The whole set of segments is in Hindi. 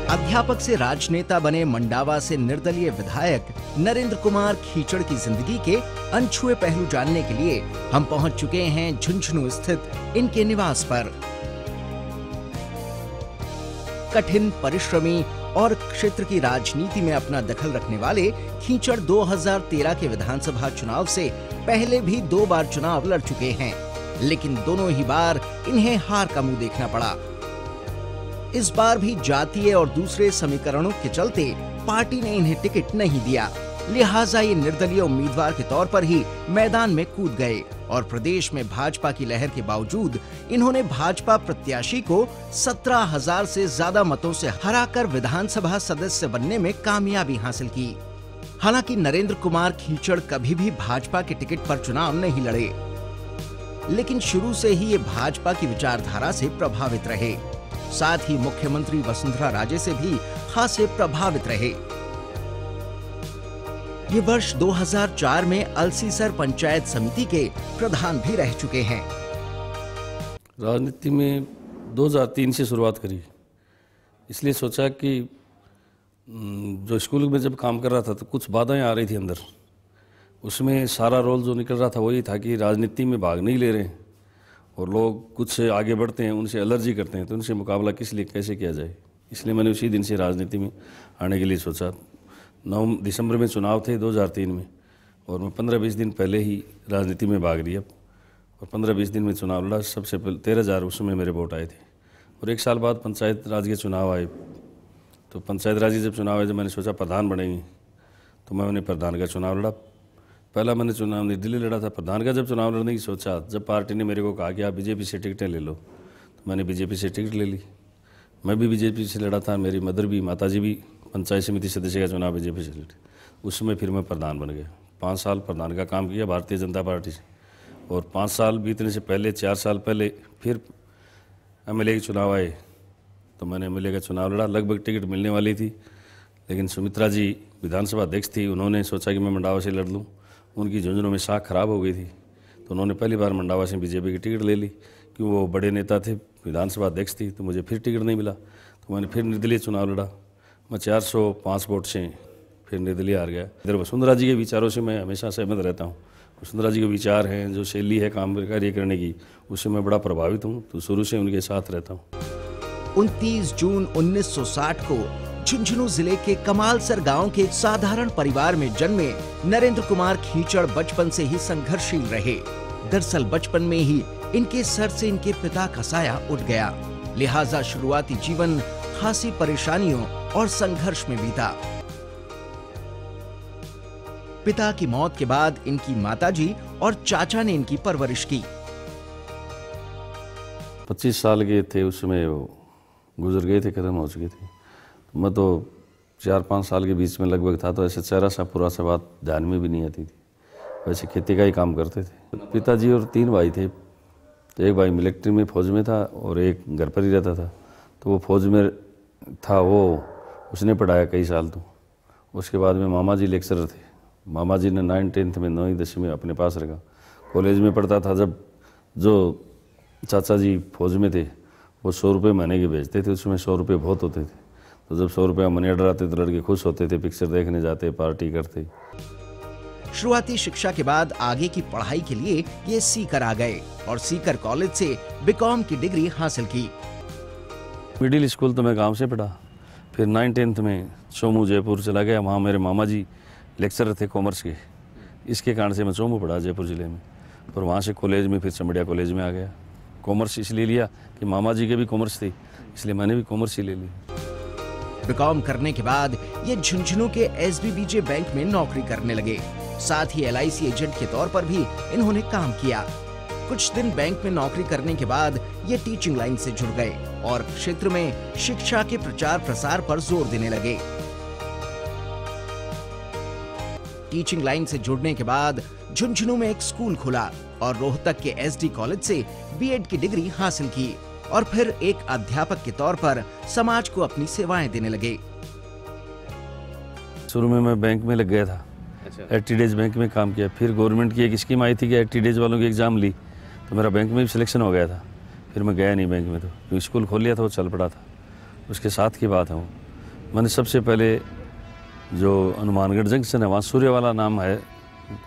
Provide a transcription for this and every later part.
अध्यापक से राजनेता बने मंडावा से निर्दलीय विधायक नरेंद्र कुमार खीचड़ की जिंदगी के अनछुए पहलू जानने के लिए हम पहुंच चुके हैं झुंझुनू स्थित इनके निवास पर। कठिन परिश्रमी और क्षेत्र की राजनीति में अपना दखल रखने वाले खीचड़ 2013 के विधानसभा चुनाव से पहले भी 2 बार चुनाव लड़ चुके हैं, लेकिन दोनों ही बार इन्हें हार का मुंह देखना पड़ा। इस बार भी जातीय और दूसरे समीकरणों के चलते पार्टी ने इन्हें टिकट नहीं दिया, लिहाजा ये निर्दलीय उम्मीदवार के तौर पर ही मैदान में कूद गए और प्रदेश में भाजपा की लहर के बावजूद इन्होंने भाजपा प्रत्याशी को 17,000 से ज्यादा मतों से हराकर विधानसभा सदस्य बनने में कामयाबी हासिल की। हालांकि नरेंद्र कुमार खीचड़ कभी भी भाजपा के टिकट पर चुनाव नहीं लड़े, लेकिन शुरू से ही ये भाजपा की विचारधारा से प्रभावित रहे। साथ ही मुख्यमंत्री वसुंधरा राजे से भी खासे प्रभावित रहे। ये वर्ष 2004 में अलसीसर पंचायत समिति के प्रधान भी रह चुके हैं। राजनीति में 2003 से शुरुआत करी, इसलिए सोचा कि जो स्कूल में जब काम कर रहा था तो कुछ बाधाएं आ रही थी अंदर, उसमें सारा रोल जो निकल रहा था वही था कि राजनीति में भाग नहीं ले रहे हैं और लोग कुछ आगे बढ़ते हैं उनसे एलर्जी करते हैं, तो उनसे मुकाबला किस लिए कैसे किया जाए। इसलिए मैंने उसी दिन से राजनीति में आने के लिए सोचा। 9 दिसंबर में चुनाव थे 2003 में, और मैं 15-20 दिन पहले ही राजनीति में भाग लिया और 15-20 दिन में चुनाव लड़ा। सबसे पहले 13,000 उसमें मेरे वोट आए थे, और 1 साल बाद पंचायत राज के चुनाव आए। तो पंचायत राज के जब चुनाव आए, जब मैंने सोचा प्रधान बनेंगे, तो मैंने प्रधान का चुनाव लड़ा। पहला मैंने चुनाव निर्दलीय लड़ा था। प्रधान का जब चुनाव लड़ने की सोचा, जब पार्टी ने मेरे को कहा कि आप बीजेपी से टिकटें ले लो, तो मैंने बीजेपी से टिकट ले ली। मैं भी बीजेपी से लड़ा था, मेरी मदर भी, माताजी भी पंचायत समिति सदस्य का चुनाव बीजेपी से लड़े। उसमें फिर मैं प्रधान बन गया। 5 साल प्रधान का काम किया भारतीय जनता पार्टी से, और 5 साल बीतने से पहले 4 साल पहले फिर एमएलए के चुनाव आए, तो मैंने एमएलए का चुनाव लड़ा। लगभग टिकट मिलने वाली थी, लेकिन सुमित्रा जी विधानसभा अध्यक्ष थी, उन्होंने सोचा कि मैं मंडावा से लड़ लूँ। उनकी झुंझुनू में साख खराब हो गई थी, तो उन्होंने पहली बार मंडावा से बीजेपी की टिकट ले ली, क्योंकि वो बड़े नेता थे, विधानसभा अध्यक्ष थी। तो मुझे फिर टिकट नहीं मिला, तो मैंने फिर निर्दलीय चुनाव लड़ा। मैं 405 वोट से फिर निर्दलीय हार गया। इधर वसुंधरा जी के विचारों से मैं हमेशा सहमत रहता हूँ। वसुंधरा जी के विचार हैं, जो शैली है काम कार्य करने की, उससे मैं बड़ा प्रभावित हूँ, तो शुरू से उनके साथ रहता हूँ। 29 जून 1960 को झुंझुनू जिले के कमालसर गांव के एक साधारण परिवार में जन्मे नरेंद्र कुमार खीचड़ बचपन से ही संघर्षशील रहे। दरअसल बचपन में ही इनके सर से इनके पिता का साया उठ गया, लिहाजा शुरुआती जीवन खासी परेशानियों और संघर्ष में बीता। पिता की मौत के बाद इनकी माताजी और चाचा ने इनकी परवरिश की। 25 साल के थे उसमें, वो गुजर गए थे, खत्म हो चुके थे। मैं तो 4-5 साल के बीच में लगभग था, तो ऐसे चेहरा सा पूरा सा बात ध्यान में भी नहीं आती थी। वैसे खेती का ही काम करते थे। पिताजी और 3 भाई थे, तो एक भाई मिलिट्री में फौज में था और एक घर पर ही रहता था। तो वो फौज में था, वो उसने पढ़ाया कई साल। तो उसके बाद में मामा जी लेक्चरर थे। मामा जी ने 9th-10th में 9वीं 10वीं में अपने पास रखा। कॉलेज में पढ़ता था, जब जो चाचा जी फौज में थे वो 100 रुपये महीने के भेजते थे, उसमें 100 रुपये बहुत होते थे। तो जब 100 रुपये मनी ऑर्डर आते तो लड़के खुश होते थे, पिक्चर देखने जाते, पार्टी करते। शुरुआती शिक्षा के बाद आगे की पढ़ाई के लिए ये सीकर आ गए और सीकर कॉलेज से बीकॉम की डिग्री हासिल की। मिडिल स्कूल तो मैं गांव से पढ़ा, फिर 9th-10th में चोमू जयपुर चला गया। वहाँ मेरे मामा जी लेक्चरर थे कॉमर्स के, इसके कारण से मैं चोमू पढ़ा जयपुर ज़िले में। और वहाँ से कॉलेज में फिर चमड़िया कॉलेज में आ गया। कॉमर्स इसलिए लिया कि मामा जी के भी कॉमर्स थी, इसलिए मैंने भी कॉमर्स ही ले ली। बीकॉम करने के बाद ये झुंझुनू के SBBJ बैंक में नौकरी करने लगे। साथ ही LIC एजेंट के तौर पर भी इन्होंने काम किया। कुछ दिन बैंक में नौकरी करने के बाद ये टीचिंग लाइन से जुड़ गए और क्षेत्र में शिक्षा के प्रचार प्रसार पर जोर देने लगे। टीचिंग लाइन से जुड़ने के बाद झुंझुनू में एक स्कूल खुला और रोहतक के SD कॉलेज से B.Ed की डिग्री हासिल की और फिर एक अध्यापक के तौर पर समाज को अपनी सेवाएं देने लगे। शुरू में मैं बैंक में लग गया था। 80 डेज बैंक में काम किया। फिर गवर्नमेंट की एक स्कीम आई थी कि 80 डेज वालों की एग्ज़ाम ली, तो मेरा बैंक में भी सिलेक्शन हो गया था। फिर मैं गया नहीं बैंक में, तो स्कूल खोल लिया था, वो चल पड़ा था। उसके साथ की बात है। मैंने सबसे पहले जो हनुमानगढ़ जंक्शन है, वहाँ सूर्यवाला नाम है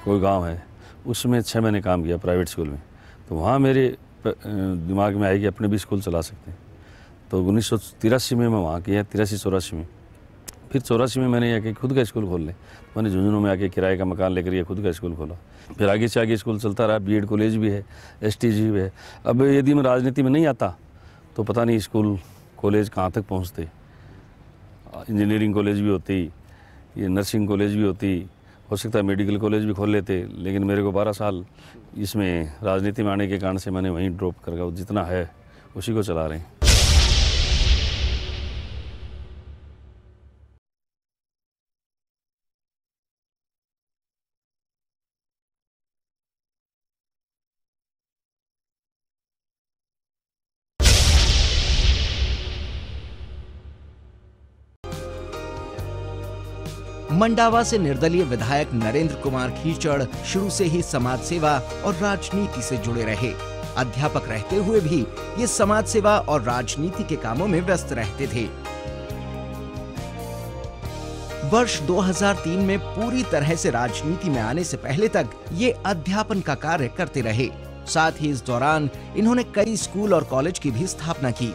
कोई गांव है, उसमें 6 महीने काम किया प्राइवेट स्कूल में। तो वहाँ मेरे दिमाग में आया कि अपने भी स्कूल चला सकते हैं। तो 1983 में मैं वहाँ किया, 83-84 में। फिर 84 में मैंने आके खुद का स्कूल खोल लें। मैंने झुंझुनू में आके किराए का मकान लेकर ये खुद का स्कूल खोला। फिर आगे से आगे स्कूल चलता रहा, बीएड कॉलेज भी है, एसटीजी भी है। अब यदि मैं राजनीति में नहीं आता तो पता नहीं स्कूल कॉलेज कहाँ तक पहुँचते। इंजीनियरिंग कॉलेज भी होती, ये नर्सिंग कॉलेज भी होती, हो सकता है मेडिकल कॉलेज भी खोल लेते। लेकिन मेरे को 12 साल इसमें राजनीति में आने के कारण से मैंने वहीं ड्रॉप कर गया। जितना है उसी को चला रहे हैं। मंडावा से निर्दलीय विधायक नरेंद्र कुमार खीचड़ शुरू से ही समाज सेवा और राजनीति से जुड़े रहे। अध्यापक रहते हुए भी ये समाज सेवा और राजनीति के कामों में व्यस्त रहते थे। वर्ष 2003 में पूरी तरह से राजनीति में आने से पहले तक ये अध्यापन का कार्य करते रहे। साथ ही इस दौरान इन्होंने कई स्कूल और कॉलेज की भी स्थापना की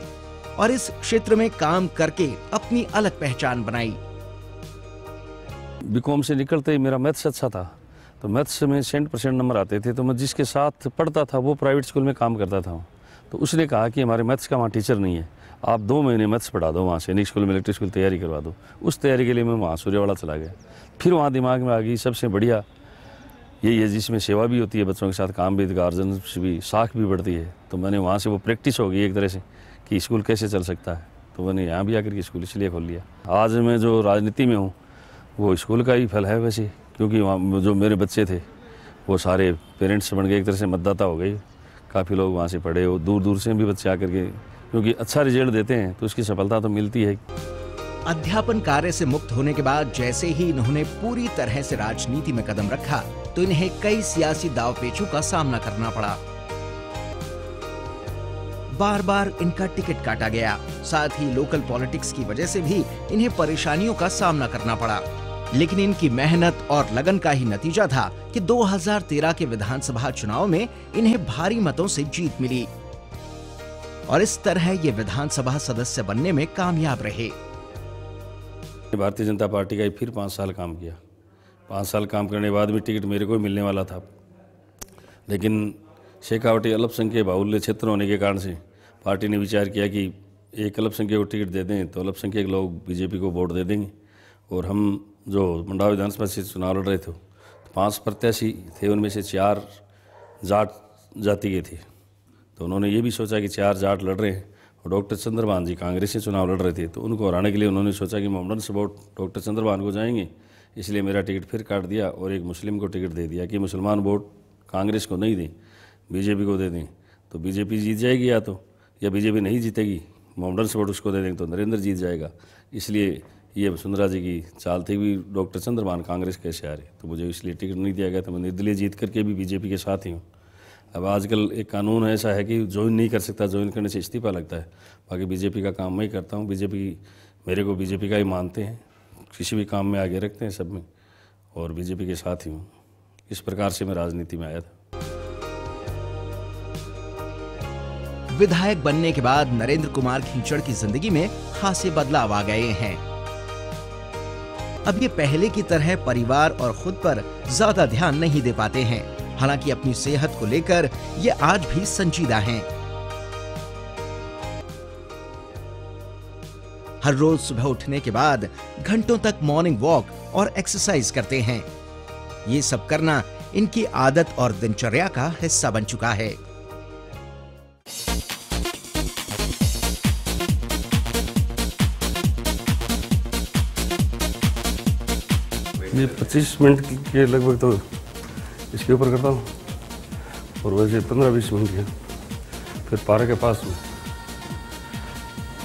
और इस क्षेत्र में काम करके अपनी अलग पहचान बनाई। बीकॉम से निकलते ही मेरा मैथ्स अच्छा था, तो मैथ्स में 100% नंबर आते थे। तो मैं जिसके साथ पढ़ता था वो प्राइवेट स्कूल में काम करता था। तो उसने कहा कि हमारे मैथ्स का वहाँ टीचर नहीं है, आप 2 महीने मैथ्स पढ़ा दो, वहाँ सैनिक स्कूल में इलेक्ट्रिक स्कूल तैयारी करवा दो। उस तैयारी के लिए मैं वहाँ सूर्यवाला चला गया। फिर वहाँ दिमाग में आ गई सबसे बढ़िया यही है जिसमें सेवा भी होती है, बच्चों के साथ काम भी, गार्जियन से भी साख भी बढ़ती है। तो मैंने वहाँ से वो प्रैक्टिस हो गई एक तरह से कि स्कूल कैसे चल सकता है। तो मैंने यहाँ भी आकर के स्कूल इसलिए खोल लिया। आज मैं जो राजनीति में हूँ वो स्कूल का ही फल है वैसे, क्योंकि वहाँ जो मेरे बच्चे थे वो सारे पेरेंट्स बन गए, एक तरह से मतदाता हो गए। काफ़ी लोग वहाँ से पढ़े हो, दूर दूर से भी बच्चे आकर के, क्योंकि अच्छा रिजल्ट देते हैं तो उसकी सफलता तो मिलती है। अध्यापन कार्य से मुक्त होने के बाद जैसे ही इन्होंने पूरी तरह से राजनीति में कदम रखा तो इन्हें कई सियासी दांवपेचों का सामना करना पड़ा। बार बार इनका टिकट काटा गया। साथ ही लोकल पॉलिटिक्स की वजह से भी इन्हें परेशानियों का सामना करना पड़ा। लेकिन इनकी मेहनत और लगन का ही नतीजा था कि 2013 के विधानसभा चुनाव में इन्हें भारी मतों से जीत मिली और इस तरह ये विधानसभा सदस्य बनने में कामयाब रहे। भारतीय जनता पार्टी का ही फिर 5 साल काम किया। 5 साल काम करने के बाद भी टिकट मेरे को ही मिलने वाला था, लेकिन शेखावटी अल्पसंख्यक बाहुल्य क्षेत्र होने के कारण से पार्टी ने विचार किया कि एक अल्पसंख्यक को टिकट दे दें तो अल्पसंख्यक लोग बीजेपी को वोट दे देंगे। और हम जो मंडावा विधानसभा से चुनाव लड़ रहे थे तो 5 प्रत्याशी थे, उनमें से 4 जाट जाति के थे। तो उन्होंने ये भी सोचा कि 4 जाट लड़ रहे हैं और डॉक्टर चंद्रभान जी कांग्रेस से चुनाव लड़ रहे थे, तो उनको हराने के लिए उन्होंने सोचा कि मोहम्मदन से वोट डॉक्टर चंद्रभान को जाएंगे। इसलिए मेरा टिकट फिर काट दिया और एक मुस्लिम को टिकट दे दिया कि मुसलमान वोट कांग्रेस को नहीं दें, बीजेपी को दे दें तो बीजेपी जीत जाएगी, या बीजेपी नहीं जीतेगी, मोहम्मदन से वोट उसको दे देंगे तो नरेंद्र जीत जाएगा। इसलिए ये वसुंधरा जी की चाल थी भी डॉक्टर चंद्रभान कांग्रेस कैसे आ रहे, तो मुझे इसलिए टिकट नहीं दिया गया। तो मैं निर्दलीय जीत करके भी बीजेपी के साथ ही हूँ। अब आजकल एक कानून ऐसा है कि ज्वाइन नहीं कर सकता, ज्वाइन करने से इस्तीफा लगता है। बाकी बीजेपी का काम मैं ही करता हूँ। मेरे को बीजेपी का ही मानते हैं, किसी भी काम में आगे रखते हैं सब में, और बीजेपी के साथ ही हूँ। इस प्रकार से मैं राजनीति में आया था। विधायक बनने के बाद नरेंद्र कुमार खीचड़ की जिंदगी में खासे बदलाव आ गए हैं। अब ये पहले की तरह परिवार और खुद पर ज्यादा ध्यान नहीं दे पाते हैं। हालांकि अपनी सेहत को लेकर ये आज भी संजीदा हैं। हर रोज सुबह उठने के बाद घंटों तक मॉर्निंग वॉक और एक्सरसाइज करते हैं। ये सब करना इनकी आदत और दिनचर्या का हिस्सा बन चुका है। ये 25 मिनट के लगभग तो इसके ऊपर करता हूँ, और वैसे 15-20 मिनट के फिर पार्क के पास में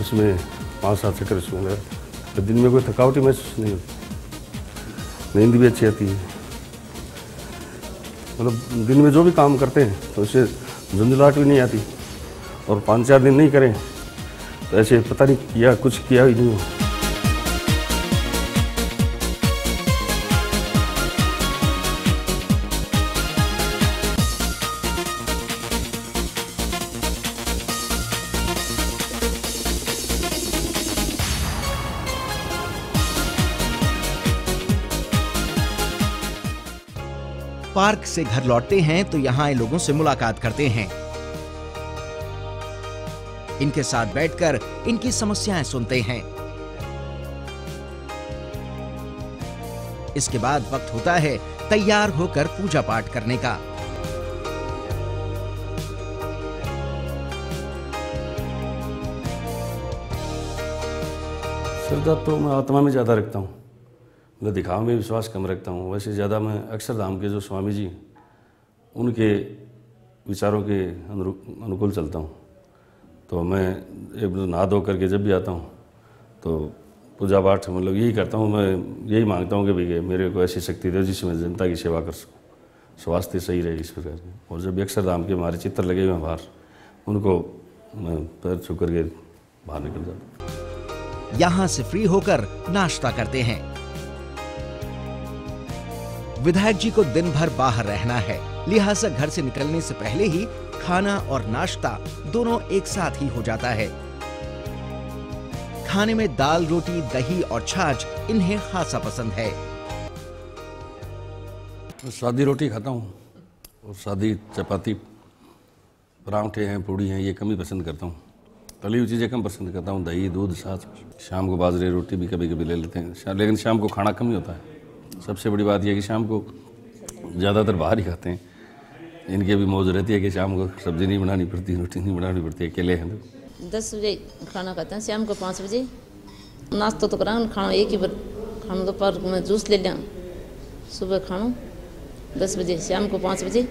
उसमें 5-7 चक्कर इसमें। तो दिन में कोई थकावट ही महसूस नहीं होती, नींद भी अच्छी आती है। मतलब दिन में जो भी काम करते हैं तो उससे झुंझलाहट भी नहीं आती, और 5-4 दिन नहीं करें तो ऐसे पता नहीं किया, कुछ किया ही नहीं हो। पार्क से घर लौटते हैं तो यहाँ आए लोगों से मुलाकात करते हैं। इनके साथ बैठकर इनकी समस्याएं सुनते हैं। इसके बाद वक्त होता है तैयार होकर पूजा पाठ करने का। श्रद्धा तो मैं आत्मा में ज़्यादा रखता हूँ, मैं दिखावे में विश्वास कम रखता हूँ। वैसे ज़्यादा मैं अक्षरधाम के जो स्वामी जी उनके विचारों के अनुकूल चलता हूँ। तो मैं एक नहा धो करके जब भी आता हूँ तो पूजा पाठ मतलब यही करता हूँ। मैं यही मांगता हूँ कि भैया मेरे को ऐसी शक्ति दे जिसमें जनता की सेवा कर सकूँ, स्वास्थ्य सही रहे इस प्रकार के। और जब अक्षरधाम के हमारे चित्र लगे हुए हैं बाहर, उनको मैं पैर छू करके बाहर निकल जाता हूँ। यहाँ से फ्री होकर नाश्ता करते हैं। विधायक जी को दिन भर बाहर रहना है, लिहाजा घर से निकलने से पहले ही खाना और नाश्ता दोनों एक साथ ही हो जाता है। खाने में दाल, रोटी, दही और छाछ इन्हें खासा पसंद है। सादी रोटी खाता हूँ और सादी चपाती, परांठे हैं, पूड़ी हैं, ये कम ही पसंद करता हूँ। तली हुई चीज़ें कम पसंद करता हूँ, दही, दूध, छाछ। शाम को बाजरे रोटी भी कभी कभी ले लेते हैं, लेकिन शाम को खाना कम ही होता है। सबसे बड़ी बात यह है कि शाम को ज़्यादातर बाहर ही खाते हैं। इनकी भी मौज रहती है कि शाम को सब्जी नहीं बनानी पड़ती, रोटी नहीं बनानी पड़ती, अकेले हैं तो। 10 बजे खाना खाते हैं, शाम को 5 बजे नाश्ता तो करा, खाना एक ही बार खाना, दोपहर को मैं जूस ले लिया, सुबह खाना 10 बजे, शाम को 5 बजे,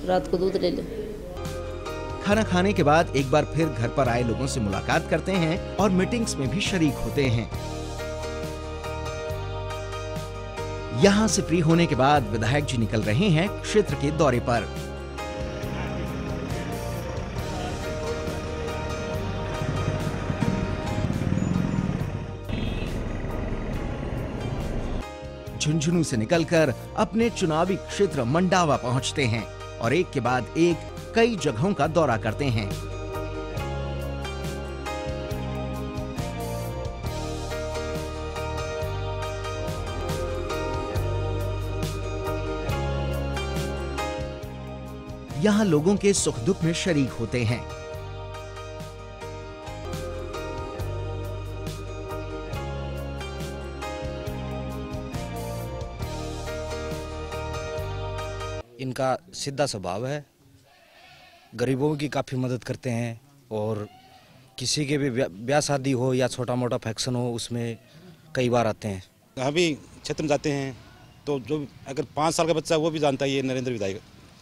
रात को दूध ले लिया। खाना खाने के बाद एक बार फिर घर पर आए लोगों से मुलाकात करते हैं और मीटिंग्स में भी शरीक होते हैं। यहाँ से फ्री होने के बाद विधायक जी निकल रहे हैं क्षेत्र के दौरे पर। झुंझुनू से निकलकर अपने चुनावी क्षेत्र मंडावा पहुंचते हैं और एक के बाद एक कई जगहों का दौरा करते हैं। यहाँ लोगों के सुख दुख में शरीक होते हैं। इनका सीधा स्वभाव है, गरीबों की काफ़ी मदद करते हैं और किसी के भी ब्याह शादी हो या छोटा मोटा फंक्शन हो उसमें कई बार आते हैं। हम भी क्षेत्र में जाते हैं तो जो अगर 5 साल का बच्चा वो भी जानता है ये नरेंद्र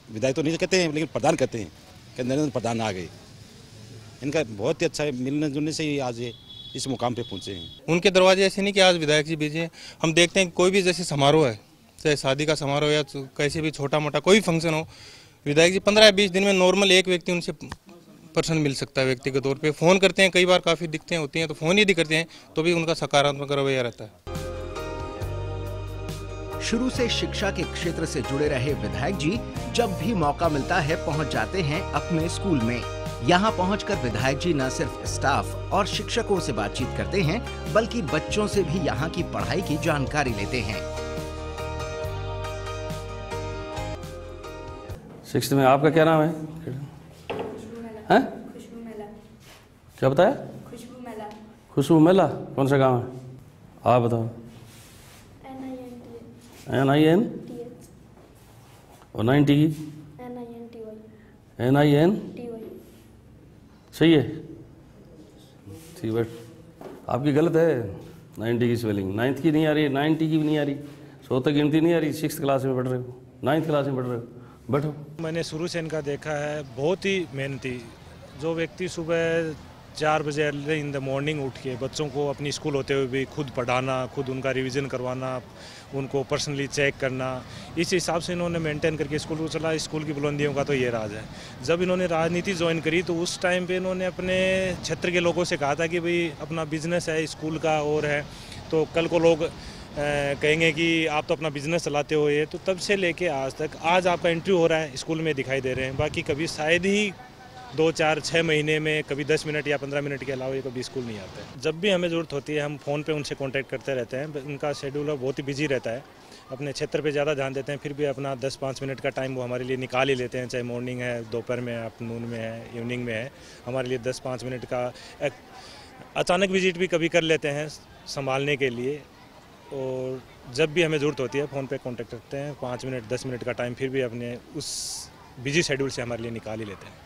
विधायक तो नहीं कहते हैं लेकिन प्रधान कहते हैं कि नरेंद्र प्रधान आ गए। इनका बहुत ही अच्छा है, मिलने जुलने से ही आज ये इस मुकाम पे पहुँचे हैं। उनके दरवाजे ऐसे नहीं कि आज विधायक जी भेजे। हम देखते हैं कोई भी जैसे समारोह है, चाहे शादी का समारोह या कैसे भी छोटा मोटा कोई फंक्शन हो, विधायक जी 15 या 20 दिन में नॉर्मल एक व्यक्ति उनसे पर्सन मिल सकता है। व्यक्तिगत तौर पे फ़ोन करते हैं, कई बार काफ़ी दिखते होती हैं तो फ़ोन यदि करते हैं तो भी उनका सकारात्मक रवैया रहता है। शुरू से शिक्षा के क्षेत्र से जुड़े रहे विधायक जी जब भी मौका मिलता है पहुंच जाते हैं अपने स्कूल में। यहाँ पहुंचकर विधायक जी न सिर्फ स्टाफ और शिक्षकों से बातचीत करते हैं बल्कि बच्चों से भी यहाँ की पढ़ाई की जानकारी लेते हैं। 6th में आपका क्या नाम है? हैं? क्या बताया? खुशबू मेला। कौन सा गांव है? आप बताओ। NIN और 90 की NIN सही है। ठीक है, आपकी गलत है। 90 की स्पेलिंग 9th की नहीं आ रही, 90 की भी नहीं आ रही, 100 तक गिनती नहीं आ रही। 6th क्लास में पढ़ रहे हो, 9th क्लास में पढ़ रहे हो, बैठो। मैंने शुरू से इनका देखा है, बहुत ही मेहनती। जो व्यक्ति सुबह 4 बजे अर्ली इन द मॉर्निंग उठ के बच्चों को अपनी स्कूल होते हुए भी खुद पढ़ाना, खुद उनका रिवीजन करवाना, उनको पर्सनली चेक करना, इस हिसाब से इन्होंने मेंटेन करके स्कूल को चला। स्कूल की बुलंदियों का तो ये राज है। जब इन्होंने राजनीति ज्वाइन करी तो उस टाइम पे इन्होंने अपने क्षेत्र के लोगों से कहा था कि भाई अपना बिजनेस है स्कूल का और है, तो कल को लोग कहेंगे कि आप तो अपना बिजनेस चलाते हो। ये तो तब से लेके आज तक आज आपका एंट्री हो रहा है, स्कूल में दिखाई दे रहे हैं। बाकी कभी शायद ही 2, 4, 6 महीने में कभी 10 मिनट या 15 मिनट के अलावा ये कभी स्कूल नहीं आते हैं। जब भी हमें ज़रूरत होती है हम फ़ोन पे उनसे कांटेक्ट करते रहते हैं। उनका शेड्यूल बहुत ही बिजी रहता है। अपने क्षेत्र पे ज़्यादा ध्यान देते हैं, फिर भी अपना 10-5 मिनट का टाइम वो हमारे लिए निकाल ही लेते हैं, चाहे मॉर्निंग है, दोपहर में है, आफ्टरनून में है, इवनिंग में है। हमारे लिए 10-5 मिनट का एक अचानक विजिट भी कभी कर लेते हैं संभालने के लिए, और जब भी हमें ज़रूरत होती है फ़ोन पे कांटेक्ट करते हैं। 5 मिनट 10 मिनट का टाइम फिर भी अपने उस बिजी शेड्यूल से हमारे लिए निकाल ही लेते हैं।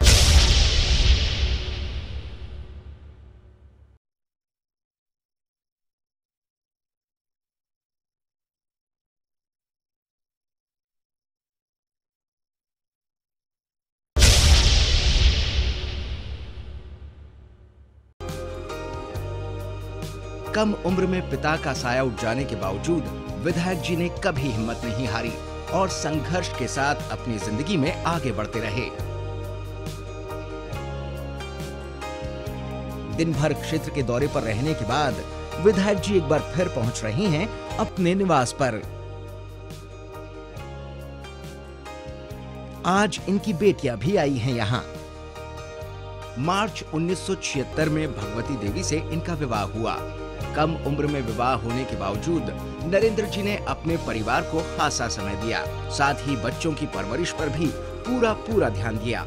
कम उम्र में पिता का साया उठ जाने के बावजूद विधायक जी ने कभी हिम्मत नहीं हारी और संघर्ष के साथ अपनी जिंदगी में आगे बढ़ते रहे। दिन भर क्षेत्र के दौरे पर रहने के बाद विधायक जी एक बार फिर पहुंच रहे हैं अपने निवास पर। आज इनकी बेटियां भी आई हैं यहाँ। मार्च 1976 में भगवती देवी से इनका विवाह हुआ। कम उम्र में विवाह होने के बावजूद नरेंद्र जी ने अपने परिवार को खासा समय दिया, साथ ही बच्चों की परवरिश पर भी पूरा ध्यान दिया।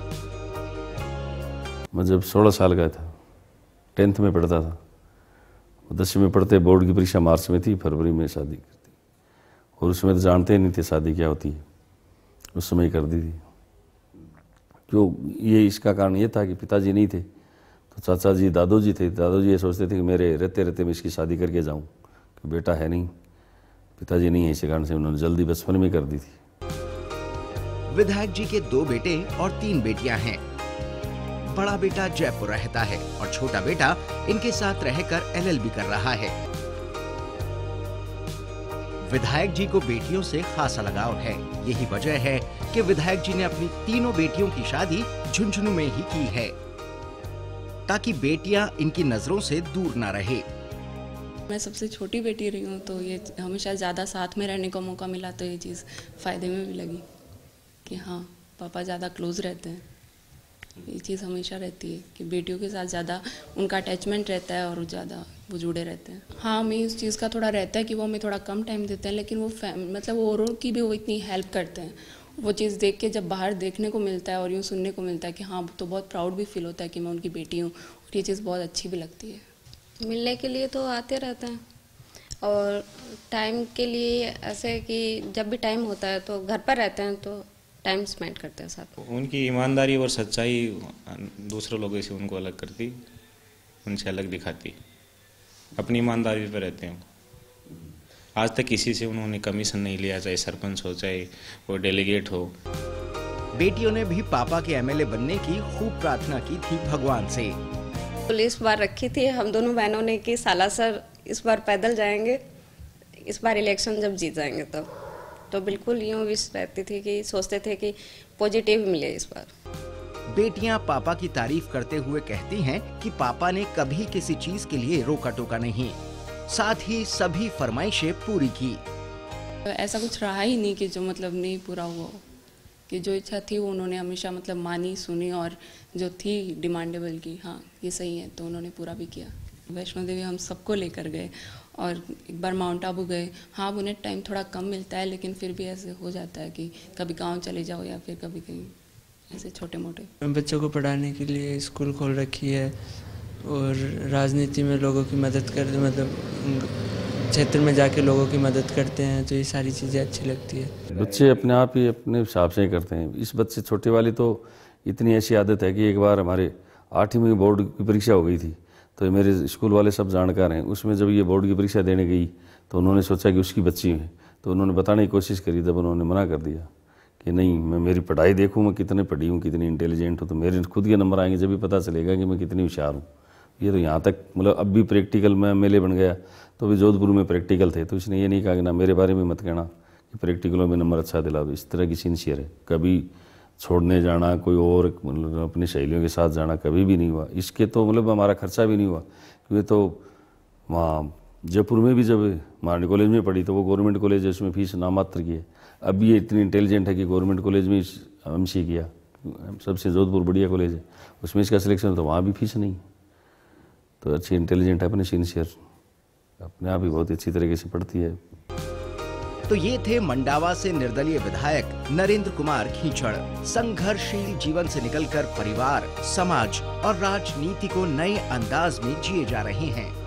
मैं जब 16 साल का था, 10th में पढ़ता था, 10वीं में पढ़ते, बोर्ड की परीक्षा मार्च में थी, फरवरी में शादी कर दी। और उसमें तो जानते नहीं थे शादी क्या होती है, उस समय कर दी थी। जो ये इसका कारण ये था कि पिताजी नहीं थे, तो चाचा जी दादोजी थे। दादोजी ये सोचते थे कि मेरे रहते रहते मैं इसकी शादी करके जाऊं, कि बेटा है नहीं, पिताजी नहीं है, इसी कारण से उन्होंने जल्दी बचपन में कर दी थी। विधायक जी के 2 बेटे और 3 बेटियां हैं। बड़ा बेटा जयपुर रहता है और छोटा बेटा इनके साथ रहकर LLB कर रहा है। विधायक जी को बेटियों से खासा लगाव है। यही वजह है कि विधायक जी ने अपनी तीनों बेटियों की शादी झुंझुनू में ही की है, ताकि बेटियां इनकी नजरों से दूर ना रहे। मैं सबसे छोटी बेटी रही हूँ, तो ये हमेशा ज़्यादा साथ में रहने का मौका मिला, तो ये चीज़ फ़ायदे में भी लगी कि हाँ पापा ज़्यादा क्लोज रहते हैं। ये चीज़ हमेशा रहती है कि बेटियों के साथ ज़्यादा उनका अटैचमेंट रहता है और ज़्यादा वो जुड़े रहते हैं। हाँ, हमें इस चीज़ का थोड़ा रहता है कि वो हमें थोड़ा कम टाइम देते हैं, लेकिन वो मतलब वो औरों की भी वो इतनी हेल्प करते हैं। वो चीज़ देख के जब बाहर देखने को मिलता है और यूँ सुनने को मिलता है कि हाँ, तो बहुत प्राउड भी फील होता है कि मैं उनकी बेटी हूँ, और ये चीज़ बहुत अच्छी भी लगती है। मिलने के लिए तो आते रहते हैं, और टाइम के लिए ऐसे कि जब भी टाइम होता है तो घर पर रहते हैं, तो टाइम स्पेंड करते हैं साथ। उनकी ईमानदारी और सच्चाई दूसरे लोगों से उनको अलग करती, उनसे अलग दिखाती। अपनी ईमानदारी पर रहते हैं। आज तक किसी से उन्होंने कमीशन नहीं लिया, चाहे सरपंच हो, चाहे वो डेलीगेट हो। बेटियों ने भी पापा के MLA बनने की खूब प्रार्थना की थी भगवान से। पुलिस बार रखी थी हम दोनों बहनों ने कि सालासर इस बार पैदल जाएंगे, इस बार इलेक्शन जब जीत जाएंगे तब। तो बिल्कुल यूँ विश रहती थी कि सोचते थे कि पॉजिटिव मिले इस बार। बेटियां पापा की तारीफ करते हुए कहती हैं कि पापा ने कभी किसी चीज के लिए रोका टोका नहीं, साथ ही सभी फरमाइशें पूरी की। ऐसा कुछ रहा ही नहीं कि जो मतलब नहीं पूरा हुआ, कि जो इच्छा थी वो उन्होंने हमेशा मतलब मानी, सुनी, और जो थी डिमांडेबल की हाँ ये सही है, तो उन्होंने पूरा भी किया। वैष्णो देवी हम सबको लेकर गए, और एक बार माउंट आबू गए। हाँ, उन्हें टाइम थोड़ा कम मिलता है, लेकिन फिर भी ऐसे हो जाता है कि कभी गांव चले जाओ या फिर कभी कहीं ऐसे छोटे मोटे। बच्चों को पढ़ाने के लिए स्कूल खोल रखी है, और राजनीति में लोगों की मदद कर, मतलब क्षेत्र में जाके लोगों की मदद करते हैं, तो ये सारी चीज़ें अच्छी लगती है। बच्चे अपने आप ही अपने हिसाब से ही करते हैं। इस बच्चे छोटे वाली तो इतनी ऐसी आदत है कि एक बार हमारे 8वीं में बोर्ड की परीक्षा हो गई थी, तो मेरे स्कूल वाले सब जानकार हैं। उसमें जब ये बोर्ड की परीक्षा देने गई तो उन्होंने सोचा कि उसकी बच्ची है, तो उन्होंने बताने की कोशिश करी, तब उन्होंने मना कर दिया कि नहीं, मैं मेरी पढ़ाई देखूँ, मैं कितने पढ़ी हूँ, कितनी इंटेलिजेंट हूँ, तो मेरे खुद के नंबर आएंगे, जब भी पता चलेगा कि मैं कितनी होशियार हूँ। ये तो यहाँ तक मतलब अब भी प्रैक्टिकल में MLA बन गया, तो भी जोधपुर में प्रैक्टिकल थे, तो इसने ये नहीं कहा कि ना मेरे बारे में मत कहना कि प्रैक्टिकलों में नंबर अच्छा दिला दो। इस तरह की सिंसियर है। कभी छोड़ने जाना, कोई और मतलब अपनी सहेलियों के साथ जाना कभी भी नहीं हुआ। इसके तो मतलब हमारा खर्चा भी नहीं हुआ, क्योंकि तो वहाँ जयपुर में भी जब महारानी कॉलेज में पढ़ी तो वो गवर्नमेंट कॉलेज है, उसमें फीस नामात्र की है। अब भी ये इतनी इंटेलिजेंट है कि गवर्नमेंट कॉलेज में MC किया, सबसे जोधपुर बढ़िया कॉलेज है, उसमें इसका सिलेक्शन, तो वहाँ भी फीस नहीं। तो अच्छी इंटेलिजेंट है, अपने सिंसियर, अपने आप ही बहुत अच्छी तरीके से पढ़ती है। तो ये थे मंडावा से निर्दलीय विधायक नरेंद्र कुमार खींचड़। संघर्षशील जीवन से निकलकर परिवार, समाज और राजनीति को नए अंदाज में जिए जा रहे हैं।